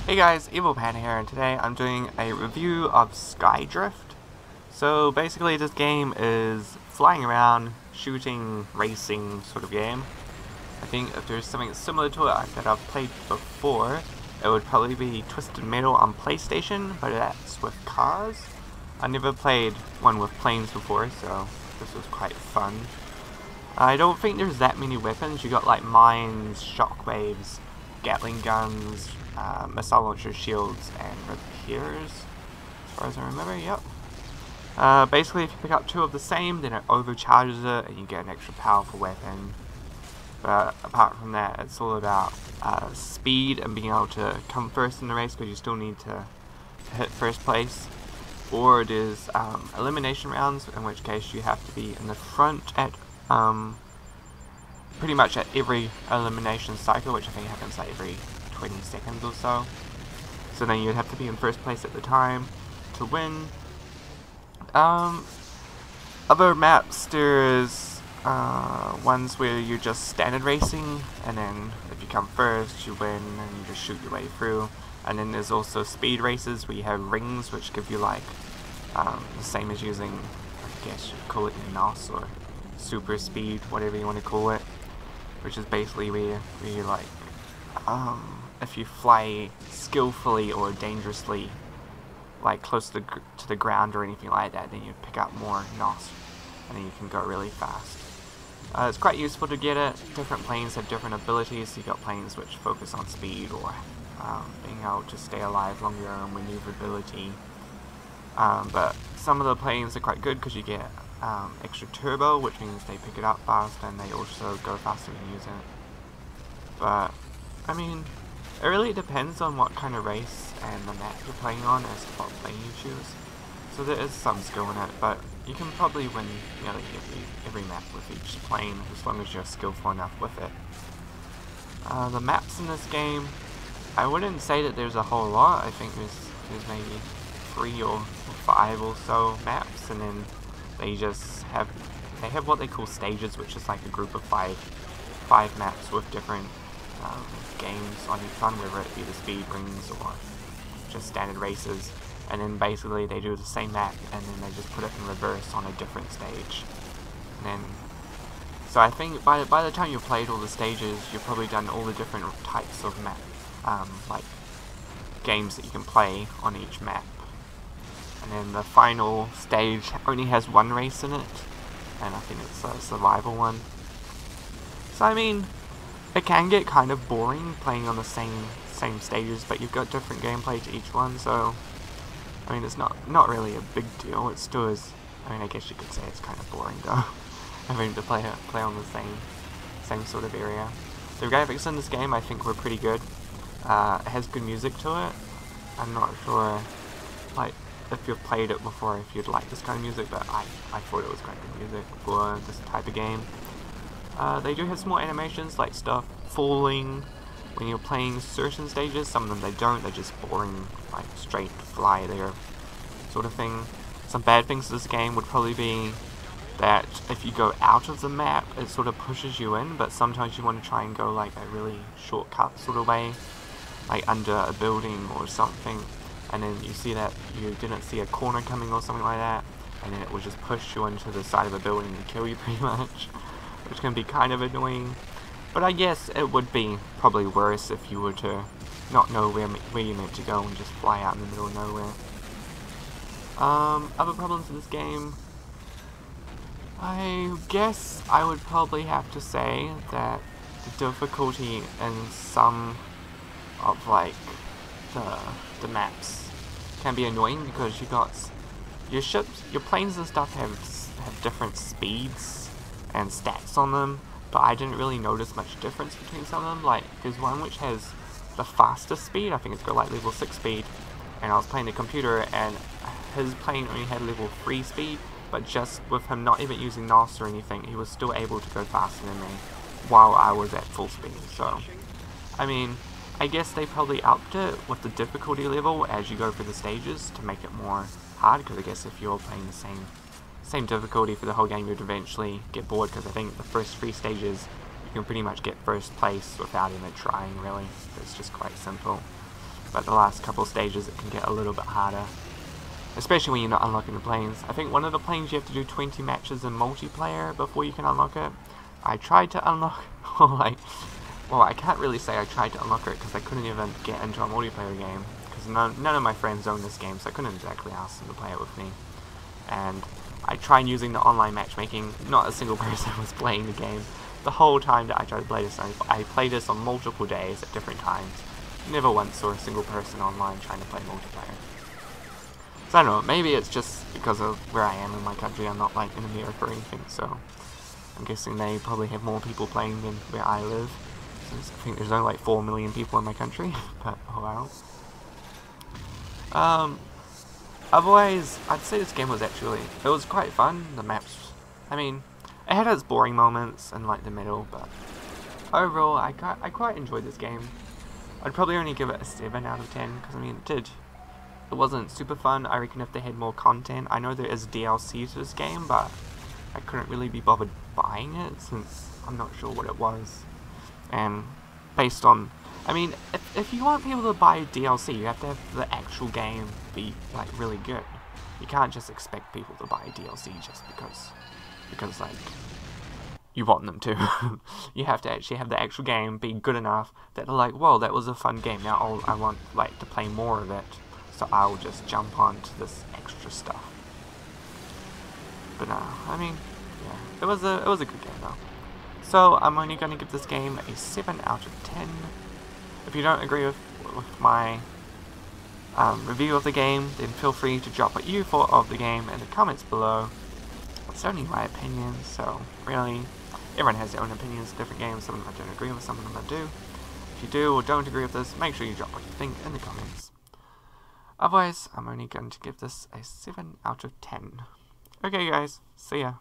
Hey guys, Panda here, and today I'm doing a review of SkyDrift. So basically this game is flying around, shooting, racing sort of game. I think if there's something similar to it that I've played before, it would probably be Twisted Metal on PlayStation, but that's with cars. I never played one with planes before, so this was quite fun. I don't think there's that many weapons. You got like mines, shockwaves, Gatling guns, missile launcher shields, and repairs, as far as I remember. Yep. Basically, if you pick up two of the same, then it overcharges it, and you get an extra powerful weapon. But apart from that, it's all about speed and being able to come first in the race, because you still need to hit first place. Or it is elimination rounds, in which case you have to be in the front at pretty much at every elimination cycle, which I think happens like every 20 seconds or so. So then you'd have to be in first place at the time to win. Other maps, there's ones where you're just standard racing, and then if you come first, you win, and you just shoot your way through. And then there's also speed races where you have rings, which give you like the same as using, I guess you'd call it NOS or super speed, whatever you want to call it, which is basically where you like, if you fly skillfully or dangerously, like close to the ground or anything like that, then you pick up more NOS, and then you can go really fast. It's quite useful to get it. Different planes have different abilities. So you got planes which focus on speed or being able to stay alive longer and maneuverability. But some of the planes are quite good because you get extra turbo, which means they pick it up fast and they also go faster when you use it. But I mean, it really depends on what kind of race and the map you're playing on as to what plane you choose. So there is some skill in it, but you can probably win nearly every map with each plane as long as you're skillful enough with it. The maps in this game, I wouldn't say that there's a whole lot. I think there's maybe 3 or 5 or so maps, and then they have what they call stages, which is like a group of five maps with different games on each one, whether it be the speed rings or just standard races. And then basically they do the same map, and then they just put it in reverse on a different stage. And then, so I think by the time you've played all the stages, you've probably done all the different types of map, like games that you can play on each map. And then the final stage only has one race in it, and I think it's a survival one. So I mean, it can get kind of boring playing on the same stages, but you've got different gameplay to each one, so I mean, it's not really a big deal. It still is. I mean, I guess you could say it's kind of boring though, having to play on the same sort of area. The graphics in this game, I think, were pretty good. It has good music to it. I'm not sure, like, if you've played it before, if you'd like this kind of music, but I thought it was quite good music for this type of game. They do have some more animations, like stuff falling when you're playing certain stages. Some of them they don't, they're just boring, like straight fly there sort of thing. Some bad things to this game would probably be that if you go out of the map, it sort of pushes you in, but sometimes you want to try and go like a really shortcut sort of way, like under a building or something, and then you see that you didn't see a corner coming or something like that, and then it will just push you into the side of a building and kill you pretty much, which can be kind of annoying. But I guess it would be probably worse if you were to not know where you meant to go and just fly out in the middle of nowhere. Other problems in this game, I guess I would probably have to say that the difficulty in some of like the maps can be annoying, because you got your ships, your planes and stuff have different speeds and stats on them, but I didn't really notice much difference between some of them. Like, there's one which has the fastest speed, I think it's got like level 6 speed, and I was playing the computer and his plane only had level 3 speed, but just with him not even using NOS or anything, he was still able to go faster than me while I was at full speed. So, I mean, I guess they probably upped it with the difficulty level as you go through the stages to make it more hard, because I guess if you're playing the same difficulty for the whole game, you'd eventually get bored, because I think the first 3 stages you can pretty much get first place without even trying, really. It's just quite simple. but the last couple stages it can get a little bit harder. Especially when you're not unlocking the planes. I think one of the planes you have to do 20 matches in multiplayer before you can unlock it. I tried to unlock, well, I can't really say I tried to unlock it because I couldn't even get into a multiplayer game. Because none of my friends own this game, so I couldn't exactly ask them to play it with me. And I tried using the online matchmaking. Not a single person was playing the game. The whole time that I tried to play this, I played this on multiple days at different times. Never once saw a single person online trying to play multiplayer. So I don't know, maybe it's just because of where I am in my country. I'm not like in America or anything, so I'm guessing they probably have more people playing than where I live. So I think there's only like 4 million people in my country, but oh well. Otherwise, I'd say this game was actually, it was quite fun. The maps, I mean, it had its boring moments in like the middle, but overall, I quite enjoyed this game. I'd probably only give it a 7 out of 10, because I mean, it wasn't super fun. I reckon if they had more content, I know there is DLC to this game, but I couldn't really be bothered buying it, since I'm not sure what it was. And based on, I mean, if you want people to buy DLC, you have to have the actual game be like really good. You can't just expect people to buy DLC just because like you want them to. You have to actually have the actual game be good enough that they're like, whoa, that was a fun game. Now I want like to play more of it, so I'll just jump onto this extra stuff. But no, I mean, yeah, it was a good game though. So I'm only going to give this game a 7 out of 10. If you don't agree with my review of the game, then feel free to drop what you thought of the game in the comments below. It's only my opinion, so really, everyone has their own opinions of different games. Some of them I don't agree with, some of them I do. If you do or don't agree with this, make sure you drop what you think in the comments. Otherwise, I'm only going to give this a 7 out of 10. Okay guys, see ya.